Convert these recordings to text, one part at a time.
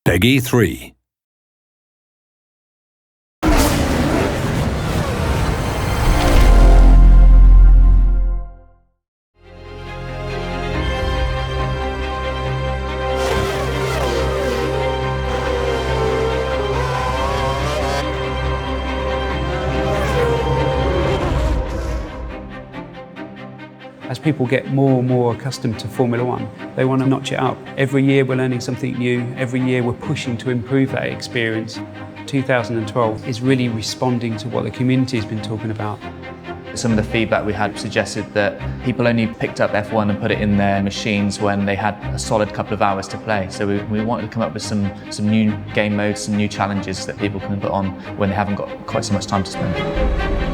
Peggy 3. As people get more and more accustomed to Formula One, they want to notch it up. Every year we're learning something new, every year we're pushing to improve that experience. 2012 is really responding to what the community has been talking about. Some of the feedback we had suggested that people only picked up F1 and put it in their machines when they had a solid couple of hours to play. So we wanted to come up with some new game modes, some new challenges that people can put on when they haven't got quite so much time to spend.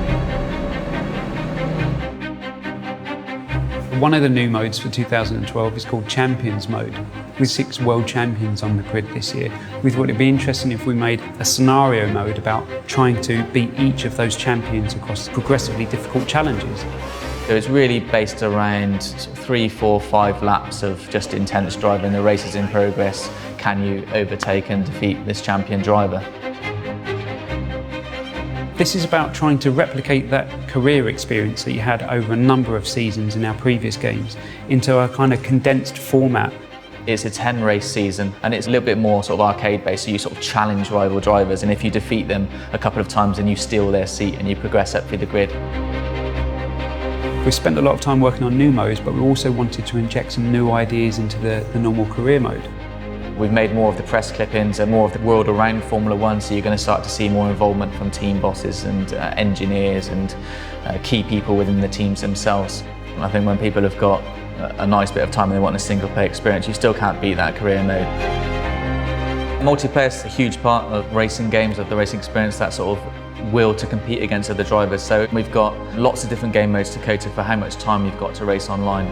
One of the new modes for 2012 is called Champions Mode, with 6 world champions on the grid this year. We thought it'd be interesting if we made a scenario mode about trying to beat each of those champions across progressively difficult challenges. So it's really based around 3, 4, 5 laps of just intense driving. The race is in progress. Can you overtake and defeat this champion driver? This is about trying to replicate that career experience that you had over a number of seasons in our previous games into a kind of condensed format. It's a 10-race season and it's a little bit more sort of arcade-based, so you sort of challenge rival drivers, and if you defeat them a couple of times then you steal their seat and you progress up through the grid. We've spent a lot of time working on new modes, but we also wanted to inject some new ideas into the normal career mode. We've made more of the press clippings and more of the world around Formula One, so you're going to start to see more involvement from team bosses and engineers and key people within the teams themselves. And I think when people have got a nice bit of time and they want a single player experience, you still can't beat that career mode. Multiplayer is a huge part of racing games, of the racing experience, that sort of will to compete against other drivers. So we've got lots of different game modes to cater for how much time you've got to race online.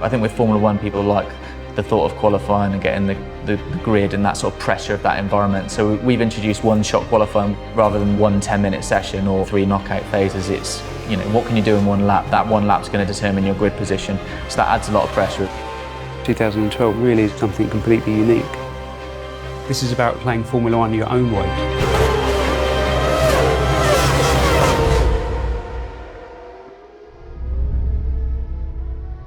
I think with Formula One people like the thought of qualifying and getting the grid and that sort of pressure of that environment. So we've introduced one-shot qualifying rather than one 10-minute session or 3 knockout phases. It's, you know, what can you do in one lap? That one lap's going to determine your grid position. So that adds a lot of pressure. 2012 really is something completely unique. This is about playing Formula One your own way.